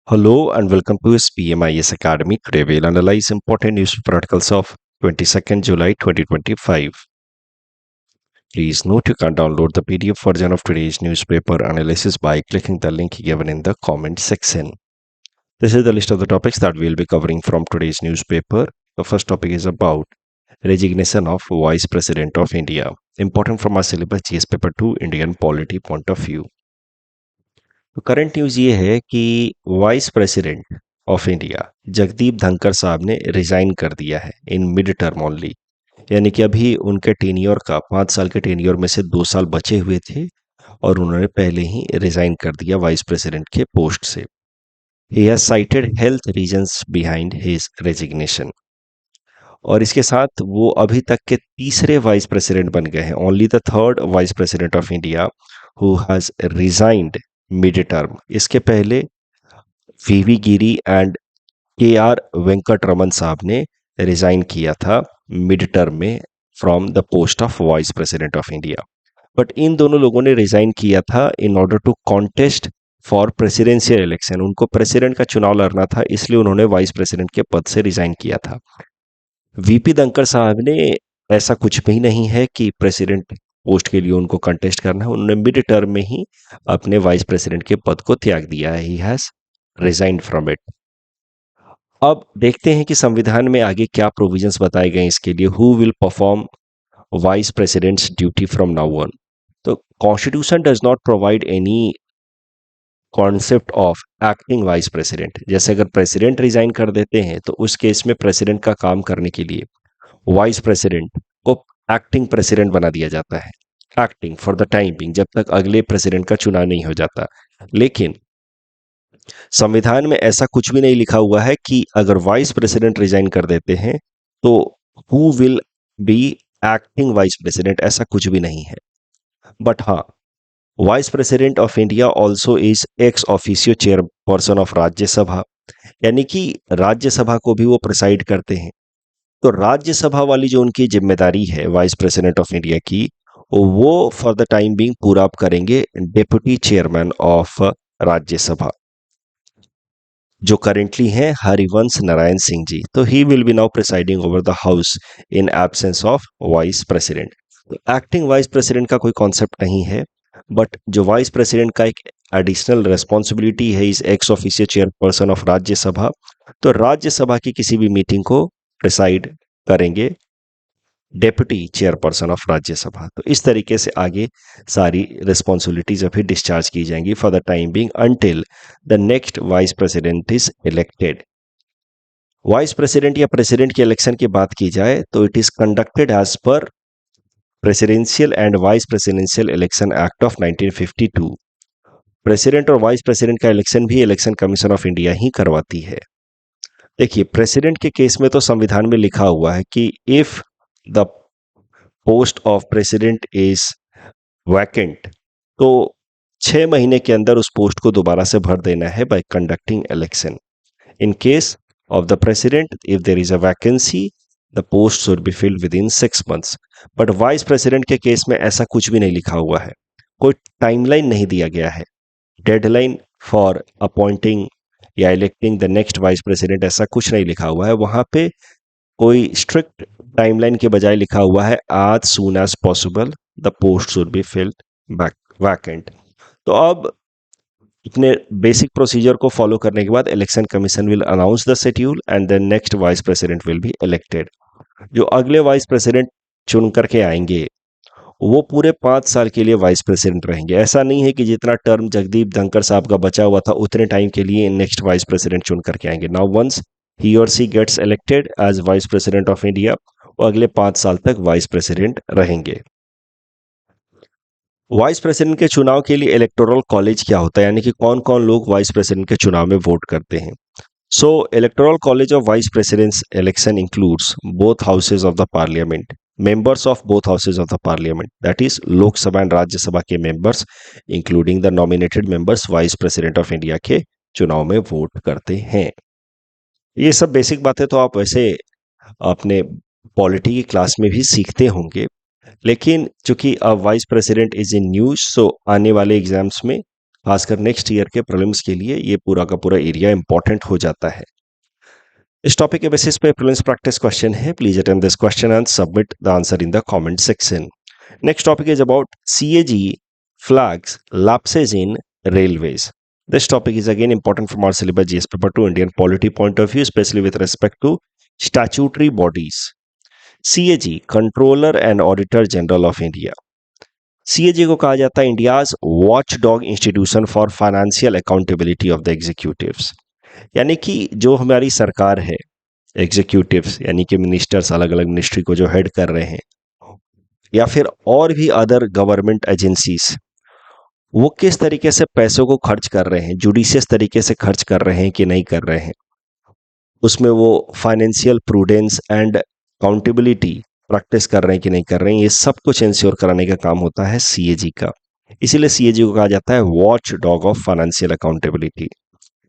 Hello and welcome to SPMIS Academy. Today we'll analyze important newspaper articles of 22nd July 2025. Please note you can download the PDF version of today's newspaper analysis by clicking the link given in the comment section. This is the list of the topics that we'll be covering from today's newspaper. The first topic is about resignation of Vice President of India. Important from our syllabus GS paper 2 Indian polity point of view. तो current news ये है कि vice president of India Jagdeep Dhankhar साहब ने resign कर दिया है in mid term only, यानी कि अभी उनके टेन्योर का 5 साल के टेन्योर में से 2 साल बचे हुए थे और उन्होंने पहले ही रिजाइन कर दिया वाइस प्रेसिडेंट के पोस्ट से. He has cited health reasons behind his resignation. और इसके साथ वो अभी तक के तीसरे वाइस प्रेसिडेंट बन गए हैं, only the third vice president of India who has resigned mid term. इसके पहले वीवी गिरी एंड के आर वेंकट रमन साहब ने रिजाइन किया था मिड टर्म में from the post of vice president of India. But इन दोनों लोगों ने रिजाइन किया था in order to contest for presidential election. उनको प्रेसिडेंट का चुनाव लड़ना था, इसलिए उन्होंने वाइस प्रेसिडेंट के पद से रिजाइन किया था. वीपी धनखड़ साहब ने ऐसा कुछ भी नहीं है कि प्रेसिडेंट पोस्ट के लिए उनको कंटेस्ट करना है. उन्होंने मिड टर्म में ही अपने वाइस प्रेसिडेंट के पद को त्याग दिया है. He has resigned from it. अब देखते हैं कि संविधान में आगे क्या प्रोविजंस बताए गए इसके लिए. Who will perform vice president's duty from now on. तो constitution does not provide any concept of acting vice president. जैसे अगर प्रेसिडेंट रिजाइन कर देते हैं तो उस केस में प्रेसिडेंट का काम करने के लिए वाइस प्रेसिडेंट को एक्टिंग प्रेसिडेंट बना दिया जाता है. Acting for the time being, जब तक अगले प्रेसिडेंट का चुनाव नहीं हो जाता. लेकिन संविधान में ऐसा कुछ भी नहीं लिखा हुआ है कि अगर वाइस प्रेसिडेंट रिजाइन कर देते हैं तो who will be acting vice president, ऐसा कुछ भी नहीं है. बट हाँ, vice president of India also is ex officio chairperson of Rajya Sabha, यानी कि राज्यसभा को भी वो प्रिसाइड करते हैं. तो राज्यसभा वाली जो उनकी जिम्मेदारी है वाइस प्रेसिडेंट ऑफ इंडिया की, वो फॉर द टाइम बीइंग पूरा अप करेंगे डेप्यूटी चेयरमैन ऑफ राज्यसभा, जो करेंटली हैं हरिवंश नारायण सिंह जी. तो he will be now presiding over the house in absence of vice president. तो एक्टिंग वाइस प्रेसिडेंट का कोई कॉन्सेप्ट नहीं है, बट जो वाइस प्रेसिडेंट का एक एडिशनल रेस्पॉन्सिबिलिटी है is x official chairperson of Rajya Sabha. तो राज्यसभा की किसी भी मीटिंग को प्रिसाइड करेंगे डेप्यूटी चेयरपर्सन ऑफ राज्यसभा. तो इस तरीके से आगे सारी रिस्पॉन्सिबिलिटीज अभी डिस्चार्ज की जाएंगी for the time being until the next vice president is elected. Vice president या प्रेसिडेंट की इलेक्शन की बात की जाए तो it is conducted as per presidential and vice presidential election act of 1952. President और वाइस प्रेसिडेंट का इलेक्शन भी इलेक्शन कमीशन ऑफ इंडिया ही करवाती है. देखिए, प्रेसिडेंट के केस में तो संविधान में लिखा हुआ है कि if the post of president is vacant, तो 6 महीने के अंदर उस पोस्ट को दोबारा से भर देना है by conducting election. In case of the president, if there is a vacancy, the post should be filled with in 6 months. But vice president के केस में ऐसा कुछ भी नहीं लिखा हुआ है. कोई टाइमलाइन नहीं दिया गया है, डेडलाइन फॉर अपॉइंटिंग या electing the next vice president, ऐसा कुछ नहीं लिखा हुआ है. वहां पे कोई स्ट्रिक्ट टाइमलाइन के बजाय लिखा हुआ है as soon as possible the post should be filled vacant. तो अब इतने बेसिक प्रोसीजर को फॉलो करने के बाद election commission will announce the schedule and then next vice president will be elected. जो अगले वाइस प्रेसिडेंट चुन करके आएंगे वो पूरे 5 साल के लिए वाइस प्रेसिडेंट रहेंगे. ऐसा नहीं है कि जितना टर्म जगदीप धनखड़ साहब का बचा हुआ था उतने टाइम के लिए नेक्स्ट वाइस प्रेसिडेंट चुन करके आएंगे. Now once he or she gets elected as vice president of India, वो अगले 5 साल तक वाइस प्रेसिडेंट रहेंगे. वाइस प्रेसिडेंट के चुनाव के लिए इलेक्टोरल कॉलेज क्या होता है, यानी कि कौन कौन लोग वाइस प्रेसिडेंट के चुनाव में वोट करते हैं. So electoral college of vice president's election includes both houses of the parliament, members of both houses of the parliament, that is लोक सभा एंड राज्यसभा के members including the nominated members vice president of India के चुनाव में vote करते हैं. ये सब बेसिक बातें तो आप वैसे अपने पॉलिटी की क्लास में भी सीखते होंगे, लेकिन चूंकि अब vice president is in news, so आने वाले एग्जाम्स में खासकर नेक्स्ट ईयर के प्रीलिम्स के लिए ये पूरा का पूरा एरिया इंपॉर्टेंट हो जाता है। इस टॉपिक के बेसिस पे प्रीलिम्स प्रैक्टिस क्वेश्चन है। Please attempt this question and submit the answer in the comment section. Next topic is about CAG flags lapses in railways. This topic is again important from our syllabus GS paper 2 Indian polity point of view, especially with respect to statutory bodies. CAG, Controller and Auditor General of India. CAG को कहा जाता है India's watch dog institution for financial accountability of the executives. यानी कि जो हमारी सरकार है, एग्जीक्यूटिव्स यानी कि मिनिस्टर्स, अलग अलग मिनिस्ट्री को जो हेड कर रहे हैं, या फिर और भी अदर गवर्नमेंट एजेंसीज, वो किस तरीके से पैसों को खर्च कर रहे हैं, जुडिशियस तरीके से खर्च कर रहे हैं कि नहीं कर रहे हैं, उसमें वो financial prudence and accountability practice कर रहे हैं कि नहीं कर रहे हैं, ये सब कुछ इंश्योर कराने का काम होता है CAG का। इसीलिए CAG को कहा जाता है watch dog of financial accountability.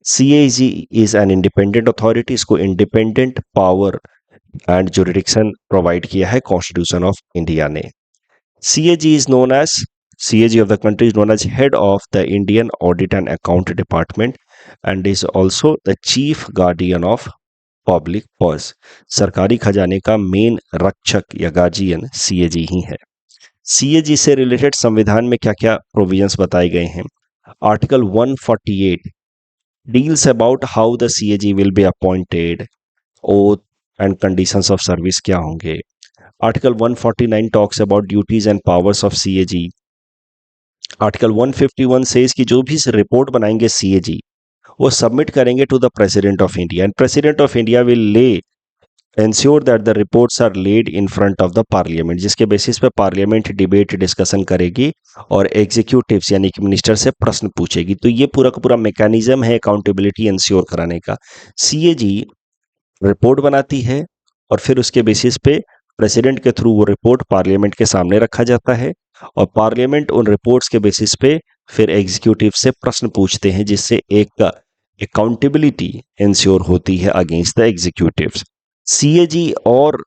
CAG is an independent authority, इसको independent power and jurisdiction provide किया है कॉन्स्टिट्यूशन ऑफ इंडिया ने। CAG of the country is known as head of the Indian Audit and Account Department and is also the chief guardian of public purse. सरकारी खजाने का main रक्षक या guardian CAG ही है। CAG से related संविधान में क्या क्या प्रोविजंस बताए गए हैं? Article 148 deals about how the CAG will be appointed, oath and conditions of service क्या होंगे। Article 149 talks about duties and powers of CAG। Article 151 says कि जो भी रिपोर्ट बनाएंगे CAG, वो सबमिट करेंगे to the president of India and president of India will ensure that the reports are laid in front of the parliament, जिसके basis पे parliament debate discussion करेगी और एग्जीक्यूटिव्स यानी कि मिनिस्टर से प्रश्न पूछेगी। तो ये पूरा का पूरा मैकेनिज्म है अकाउंटेबिलिटी इंश्योर कराने का। CAG रिपोर्ट बनाती है और फिर उसके बेसिस पे प्रेसिडेंट के थ्रू वो रिपोर्ट पार्लियामेंट के सामने रखा जाता है और पार्लियामेंट उन रिपोर्ट्स के बेसिस पे फिर एग्जीक्यूटिव से प्रश्न पूछते हैं, जिससे एक अकाउंटेबिलिटी इंश्योर होती है अगेंस्ट द एग्जीक्यूटिव्स। CAG और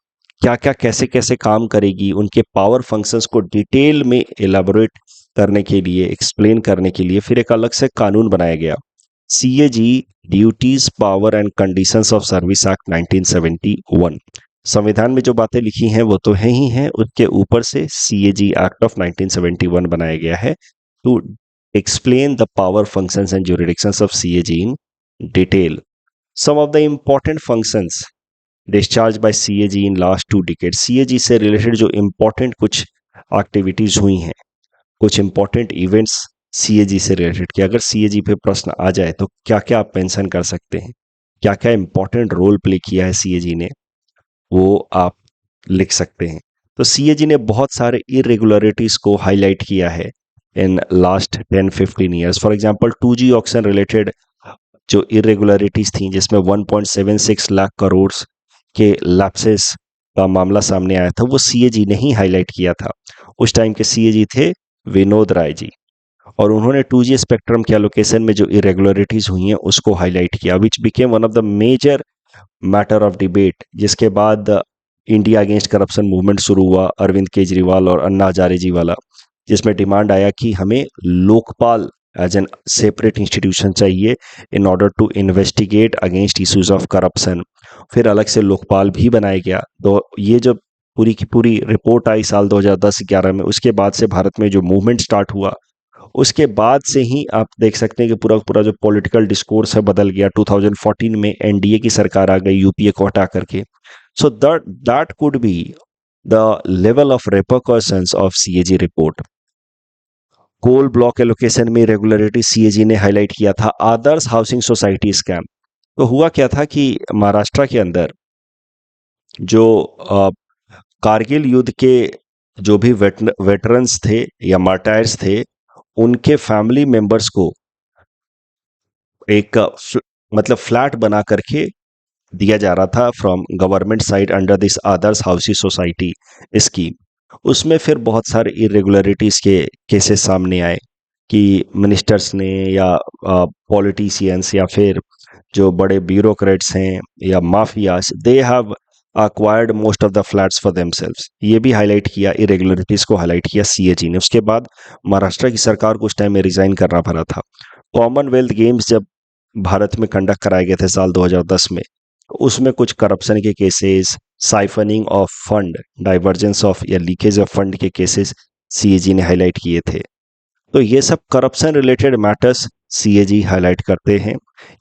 क्या क्या कैसे कैसे काम करेगी, उनके पावर फंक्शंस को डिटेल में एलाबोरेट करने के लिए, एक्सप्लेन करने के लिए फिर एक अलग से कानून बनाया गया, CAG duties power and conditions of service act 1971। संविधान में जो बातें लिखी हैं वो तो है ही हैं, उसके ऊपर से CAG एक्ट ऑफ 1971 बनाया गया है to explain the power functions and jurisdictions of CAG in detail. Some of the important functions discharged by CAG in last 2 decades. CAG से रिलेटेड जो important कुछ एक्टिविटीज हुई हैं, कुछ important इवेंट्स CAG से रिलेटेड कि अगर CAG पे प्रश्न आ जाए तो क्या क्या आप मेंशन कर सकते हैं, क्या क्या इंपॉर्टेंट रोल प्ले किया है CAG ने, वो आप लिख सकते हैं। तो CAG ने बहुत सारे इरेगुलरिटीज को हाईलाइट किया है in last 10-15 years. For example, 2G auction related जो irregularities थी, जिसमें 1.76 लाख करोड़ के लैप्सेस का मामला सामने आया था, वो CAG ने ही हाईलाइट किया था। उस टाइम के CAG थे विनोद राय जी, और उन्होंने 2G स्पेक्ट्रम के एलोकेशन में जो इरेगुलरिटीज हुई हैं उसको हाईलाइट किया, which became one of the major matter of debate. जिसके बाद इंडिया अगेंस्ट करप्शन मूवमेंट शुरू हुआ, अरविंद केजरीवाल और अन्ना हजारे जी वाला, जिसमें डिमांड आया कि हमें Lokpal as an separate institution चाहिए in order to investigate against issues of corruption. फिर अलग से लोकपाल भी बनाया गया। तो ये जो पूरी की पूरी रिपोर्ट आई साल 2010-11 में, उसके बाद से भारत में जो मूवमेंट स्टार्ट हुआ, उसके बाद से ही आप देख सकते हैं कि पूरा पूरा जो पॉलिटिकल डिस्कोर्स है बदल गया। 2014 में NDA की सरकार आ गई यूपीए को हटा करके। So that could be the level of repercussions of CAG report. Coal block allocation में रेगुलरिटी CAG ने हाईलाइट किया था। आदर्श हाउसिंग सोसाइटी स्कैम, तो हुआ क्या था कि महाराष्ट्र के अंदर जो कारगिल युद्ध के जो भी वेटरन्स थे या मार्टायर्स थे, उनके फैमिली मेंबर्स को एक मतलब फ्लैट बना करके दिया जा रहा था from government side under this Adarsh housing society scheme. उसमें फिर बहुत सारे इरेगुलरिटीज के केसेस सामने आए कि मिनिस्टर्स ने या पॉलिटिशियंस या फिर जो बड़े ब्यूरोक्रेट्स हैं या mafias, they have acquired most of the flats for themselves। ये भी हाईलाइट किया, इरेगुलरिटीज को हाईलाइट किया सीएजी ने। उसके बाद महाराष्ट्र की सरकार को उस टाइम में रिजाइन करना पड़ा था। कॉमनवेल्थ गेम्स जब भारत में कंडक्ट कराए गए थे साल 2010 में, उसमें कुछ करप्शन के cases, siphoning of fund, divergence of या लीकेज ऑफ फंड के केसेस सीएजी ने हाईलाइट किए थे। तो ये सब corruption related matters CAG highlight करते हैं।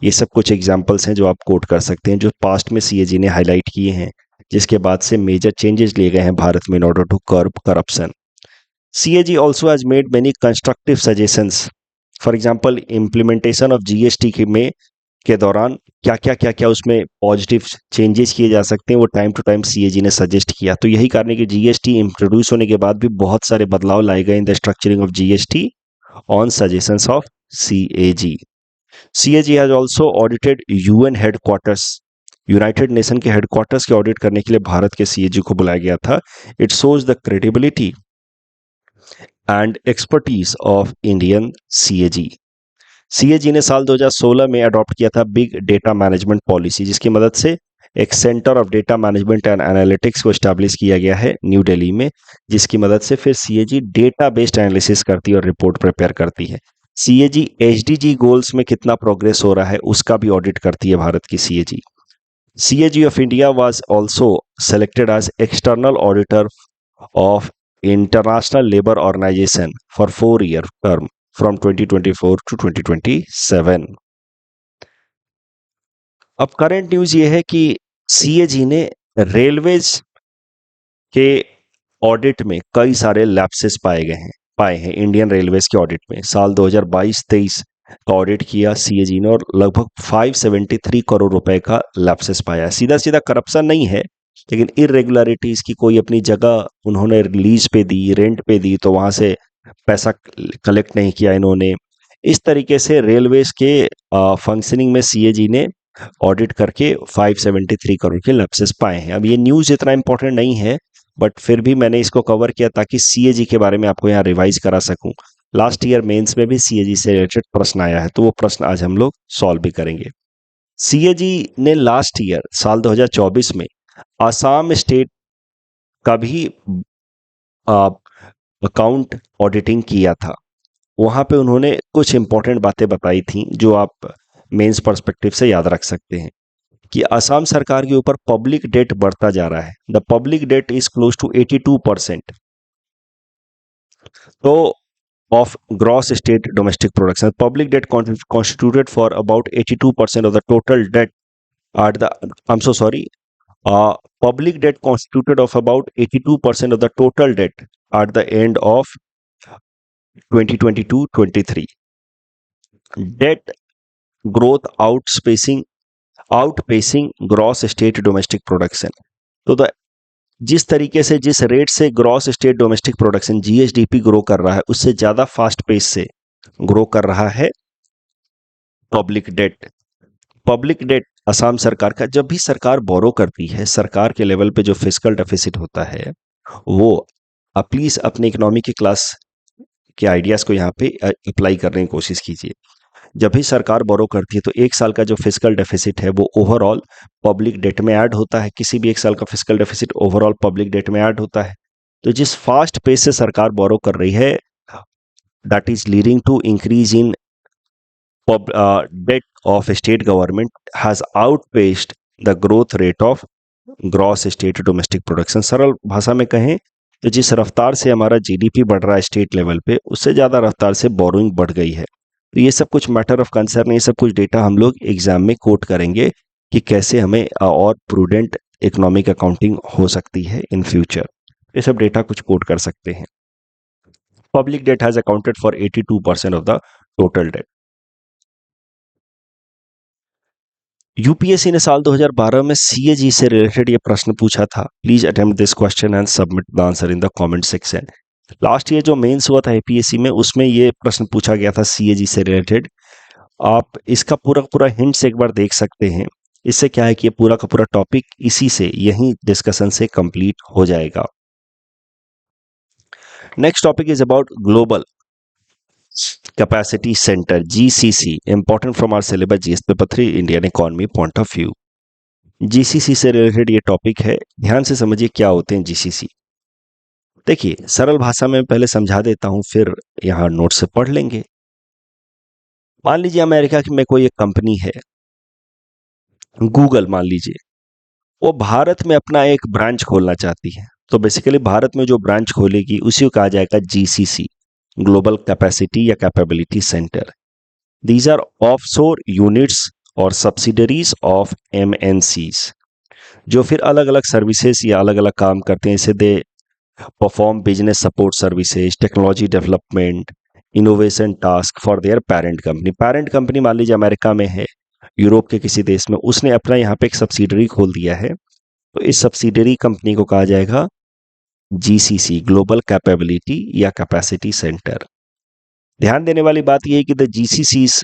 ये सब कुछ एग्जांपल्स हैं जो आप कोट कर सकते हैं, जो पास्ट में सीएजी ने हाईलाइट किए हैं, जिसके बाद से मेजर चेंजेस लिए गए हैं भारत में in order to curb corruption. CAG also has made many constructive suggestions. For example, implementation of GST के दौरान क्या क्या उसमें पॉजिटिव चेंजेस किए जा सकते हैं, वो टाइम टू टाइम सीएजी ने सजेस्ट किया। तो यही कारण है कि जीएसटी इंट्रोड्यूस होने के बाद भी बहुत सारे बदलाव लाए गए in the structuring of GST on suggestions of CAG. CAG has also audited UN headquarters. United nation के हेडक्वार्टर्स के ऑडिट करने के लिए भारत के सीएजी को बुलाया गया था। It shows the credibility and expertise of Indian CAG. CAG ने साल 2016 में अडॉप्ट किया था बिग डेटा मैनेजमेंट पॉलिसी, जिसकी मदद से एक centre of data management and analytics को एस्टैब्लिश किया गया है न्यू दिल्ली में, जिसकी मदद से फिर सीएजी डेटा बेस्ड एनालिसिस करती है और रिपोर्ट प्रिपेयर करती है। सीएजी एचडीजी गोल्स में कितना प्रोग्रेस हो रहा है उसका भी ऑडिट करती है भारत की CAG. CAG of India was also selected as external auditor of International Labour Organization for 4-year term from 2024 to 2027। अब करंट न्यूज ये है कि CAG ने रेलवेज के ऑडिट में कई सारे लैप्सेस पाए हैं इंडियन रेलवेज के ऑडिट में। साल 2022-23 का ऑडिट किया सीएजी ने और लगभग 573 करोड़ रुपए का लैप्सेस पाया। सीधा सीधा करप्शन नहीं है, लेकिन इरेगुलरिटीज की कोई अपनी जगह उन्होंने लीज पे दी, रेंट पे दी, तो वहां से पैसा कलेक्ट नहीं किया इन्होंने। इस तरीके से रेलवेज के फंक्शनिंग में सीएजी ने ऑडिट करके 573 करोड़ के लैप्सेस पाए हैं। अब ये न्यूज इतना इंपॉर्टेंट नहीं है, बट फिर भी मैंने इसको कवर किया ताकि सीएजी के बारे में आपको यहाँ रिवाइज करा सकूं। लास्ट ईयर मेंस में भी सीएजी से रिलेटेड प्रश्न आया है, तो वो प्रश्न आज हम लोग सॉल्व भी करेंगे। सीएजी ने लास्ट ईयर साल 2024 में आसाम स्टेट का भी अकाउंट ऑडिटिंग किया था। वहां पे उन्होंने कुछ इंपॉर्टेंट बातें बताई थी जो आप मेंस पर्सपेक्टिव से याद रख सकते हैं कि असम सरकार के ऊपर पब्लिक डेट बढ़ता जा रहा है। The public debt is close to 82%। तो of gross state domestic production, public debt constituted for about 82% of the total debt at the public debt constituted of about 82% of the total debt at the end of 2022-23। debt growth outpacing gross state domestic production। तो जिस तरीके से, जिस rate से gross state domestic production GSDP grow कर रहा है, उससे ज्यादा फास्ट पेस से ग्रो कर रहा है public debt. Public debt Assam सरकार का, जब भी सरकार बोरो करती है, सरकार के लेवल पे जो फिस्कल डेफिसिट होता है, वो प्लीज अपने इकोनॉमी की क्लास के आइडियाज को यहाँ पे अप्लाई करने की कोशिश कीजिए। जब भी सरकार बोरो करती है तो एक साल का जो फिस्कल डेफिसिट है वो ओवरऑल पब्लिक डेट में ऐड होता है। किसी भी एक साल का fiscal deficit overall public debt में ऐड होता है। तो जिस फास्ट पेस से सरकार बोरो कर रही है, that is leading to increase in debt of state government has outpaced the growth rate of gross state domestic production. सरल भाषा में कहें तो जिस रफ्तार से हमारा जीडीपी बढ़ रहा है स्टेट लेवल पे, उससे ज्यादा रफ्तार से बोरोइंग बढ़ गई है। तो ये सब कुछ मैटर ऑफ कंसर्न, ये सब कुछ डेटा हम लोग एग्जाम में कोट करेंगे कि कैसे हमें और प्रूडेंट इकोनॉमिक अकाउंटिंग हो सकती है इन फ्यूचर। ये सब डेटा कुछ कोट कर सकते हैं। Public debt has accounted for 82% of the total date. UPSC ने साल 2012 में सीएजी से रिलेटेड ये प्रश्न पूछा था। Please attempt this question and submit the answer in the comment section. Last year जो मेंस हुआ था यूपीएससी में, उसमें ये प्रश्न पूछा गया था सीएजी से रिलेटेड। आप इसका पूरा हिंट्स एक बार देख सकते हैं। इससे क्या है कि ये पूरा का पूरा टॉपिक इसी से, यही डिस्कशन से कंप्लीट हो जाएगा। Next topic is about global capacity centre, GCC, important from our syllabus GS paper 3 Indian economy point of view. GCC से रिलेटेड ये टॉपिक है। ध्यान से समझिए क्या होते हैं जीसीसी। देखिए, सरल भाषा में पहले समझा देता हूं, फिर यहाँ नोट से पढ़ लेंगे। मान लीजिए अमेरिका में कोई एक कंपनी है, गूगल मान लीजिए, वो भारत में अपना एक ब्रांच खोलना चाहती है। तो बेसिकली भारत में जो ब्रांच खोलेगी उसी को कहा जाएगा जीसीसी, ग्लोबल कैपेसिटी या capability centre. These are offshore units और सब्सिडरीज ऑफ एमएनसीज, जो फिर अलग अलग सर्विसेज या अलग अलग काम करते हैं। इसे they perform business support services, technology development, innovation task for their parent company. Parent company मान लीजिए अमेरिका में है, यूरोप के किसी देश में, उसने अपना यहाँ पे एक सब्सिडरी खोल दिया है, तो इस सब्सिडरी कंपनी को कहा जाएगा जीसीसी, ग्लोबल कैपेबिलिटी या कैपेसिटी सेंटर। ध्यान देने वाली बात यह है कि the GCCs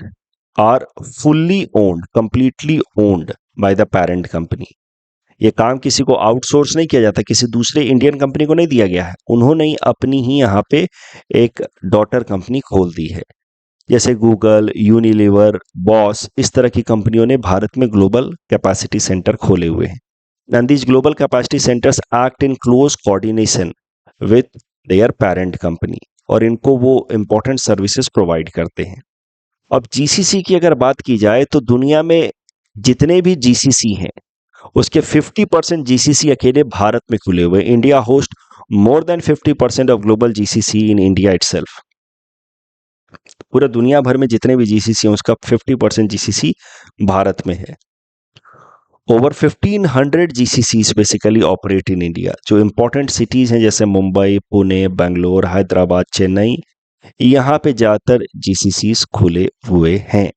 are fully owned, completely owned by the parent company. ये काम किसी को आउटसोर्स नहीं किया जाता, किसी दूसरे इंडियन कंपनी को नहीं दिया गया है, उन्होंने ही अपनी ही यहाँ पे एक डॉटर कंपनी खोल दी है। जैसे गूगल, यूनिलीवर, बॉस, इस तरह की कंपनियों ने भारत में ग्लोबल कैपेसिटी सेंटर खोले हुए हैं। And these global capacity centers act in close coordination with their parent company, और इनको वो इंपॉर्टेंट सर्विसेज प्रोवाइड करते हैं। अब जीसीसी की अगर बात की जाए तो दुनिया में जितने भी जीसीसी हैं उसके 50% जीसीसी अकेले भारत में खुले हुए। India host more than 50% of global GCC in India itself. पूरे दुनिया भर में जितने भी जीसीसी हैं उसका 50% जीसीसी भारत में है। Over 1500 GCCs basically operate in India. जो इंपॉर्टेंट सिटीज हैं जैसे मुंबई, पुणे, बेंगलोर, हैदराबाद, चेन्नई, यहाँ पे ज्यादातर जीसीसीज खुले हुए हैं।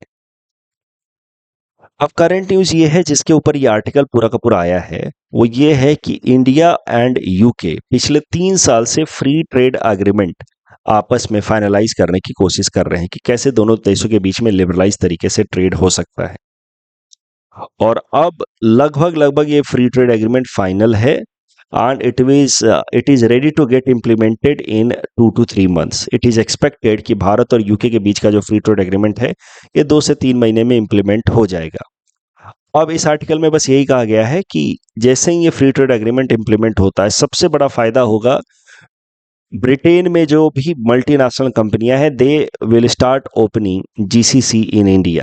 अब करंट न्यूज ये है जिसके ऊपर ये आर्टिकल पूरा का पूरा आया है, वो ये है कि इंडिया एंड यूके पिछले 3 साल से फ्री ट्रेड एग्रीमेंट आपस में फाइनलाइज करने की कोशिश कर रहे हैं कि कैसे दोनों देशों के बीच में लिबरलाइज तरीके से ट्रेड हो सकता है। और अब लगभग ये फ्री ट्रेड एग्रीमेंट फाइनल है and it is ready to get implemented in 2 to 3 months। It is expected कि भारत और यूके के बीच का जो फ्री ट्रेड एग्रीमेंट है ये 2 से 3 महीने में इम्प्लीमेंट हो जाएगा। अब इस आर्टिकल में बस यही कहा गया है कि जैसे ही ये फ्री ट्रेड एग्रीमेंट इम्प्लीमेंट होता है, सबसे बड़ा फायदा होगा ब्रिटेन में जो भी मल्टीनेशनल कंपनियां हैं, they will start opening GCC in India.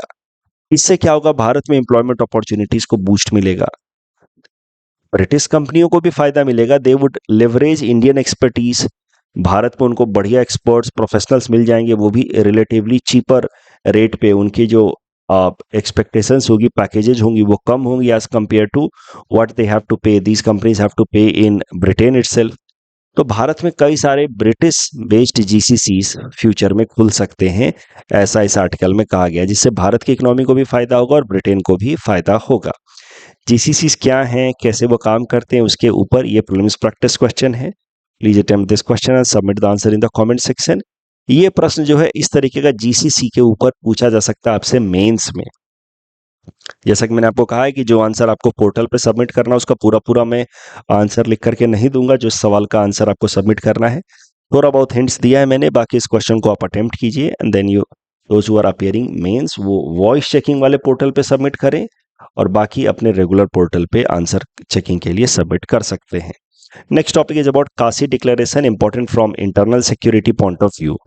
इससे क्या होगा, भारत में एम्प्लॉयमेंट अपॉर्चुनिटीज को बूस्ट मिलेगा, ब्रिटिश कंपनियों को भी फायदा मिलेगा। They would leverage Indian expertise. Bharat में उनको बढ़िया एक्सपर्ट्स, प्रोफेशनल्स मिल जाएंगे, वो भी रिलेटिवली चीपर रेट पे। उनकी जो एक्सपेक्टेशंस होगी, पैकेजेज होंगी, वो कम होंगी as compare to what they have to pay, these companies have to pay in Britain itself. तो भारत में कई सारे ब्रिटिश बेस्ड जीसीसीज फ्यूचर में खुल सकते हैं, ऐसा इस आर्टिकल में कहा गया, जिससे भारत की इकोनॉमी को भी फायदा होगा और ब्रिटेन को भी फायदा होगा। जीसीसीज क्या हैं, कैसे वो काम करते हैं, उसके ऊपर ये प्रीलिम्स प्रैक्टिस क्वेश्चन है। Please attempt this question and submit the answer in the comment section. ये प्रश्न जो है इस तरीके का जीसीसी के ऊपर पूछा जा सकता है आपसे मेंस में। जैसा कि मैंने आपको कहा है कि जो आंसर आपको पोर्टल पे सबमिट करना है उसका पूरा पूरा मैं आंसर लिख करके नहीं दूंगा, जो सवाल का आंसर आपको सबमिट करना है थोड़ा बहुत हिंट्स दिया है मैंने। बाकी इस क्वेश्चन को आप अटेम्प्ट कीजिए and then you those who are appearing mains वो वॉइस चेकिंग वाले पोर्टल पे सबमिट करें और बाकी अपने रेगुलर पोर्टल पे आंसर चेकिंग के लिए सबमिट कर सकते हैं। Next topic is about Kashi declaration, important from internal security point of view.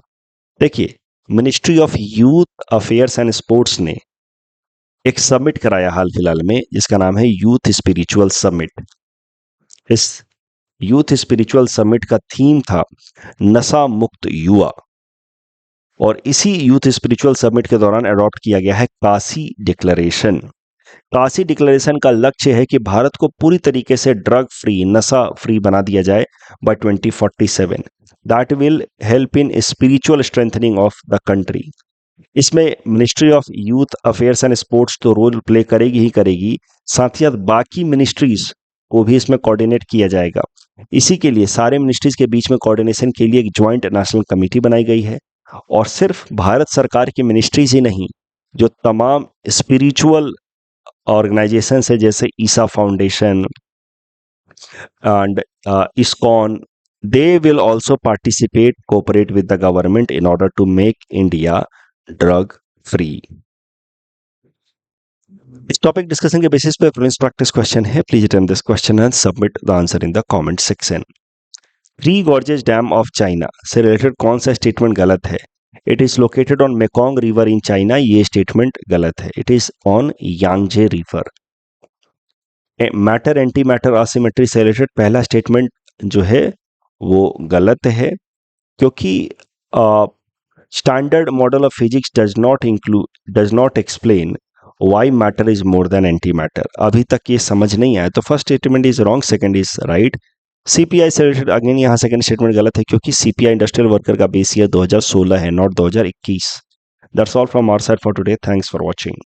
देखिए, ministry of youth affairs and sports ने एक समिट कराया हाल फिलहाल में जिसका नाम है यूथ स्पिरिचुअल समिट। इस यूथ स्पिरिचुअल समिट का थीम था नशा मुक्त युवा, और इसी यूथ स्पिरिचुअल समिट के दौरान अडॉप्ट किया गया है काशी डिक्लेरेशन। काशी डिक्लेरेशन का लक्ष्य है कि भारत को पूरी तरीके से ड्रग फ्री, नशा फ्री बना दिया जाए by 2047। That will help in spiritual strengthening of the country. इसमें ministry of youth affairs and sports तो रोल प्ले करेगी ही करेगी, साथ ही साथ बाकी मिनिस्ट्रीज को भी इसमें कोऑर्डिनेट किया जाएगा। इसी के लिए सारे मिनिस्ट्रीज के बीच में कोऑर्डिनेशन के लिए एक ज्वाइंट नेशनल कमेटी बनाई गई है, और सिर्फ भारत सरकार की मिनिस्ट्रीज ही नहीं, जो तमाम स्पिरिचुअल ऑर्गेनाइजेशन है जैसे Isha foundation and ISKCON, they will also participate, cooperate with the government in order to make India drug free. इस टॉपिक डिस्कशन के बेसिस पे प्रीलिम्स प्रैक्टिस क्वेश्चन है। Please attempt this question and submit the answer in the comment section. Three gorges dam of China से related कौन सा statement गलत है? It is located on Mekong river in China, ये statement गलत है। It is on Yangtze river. Matter anti matter asymmetry से related पहला स्टेटमेंट जो है वो गलत है, क्योंकि standard model of physics does not explain why matter is more than antimatter. अभी तक ये समझ नहीं आया, तो first statement is wrong, second is right. CPI से रिलेटेड अगेन यहाँ सेकंड स्टेटमेंट गलत है, क्योंकि सीपीआई इंडस्ट्रियल वर्कर का बेस ईयर 2016 है, not 2021। That's all from our side for today. Thanks for watching.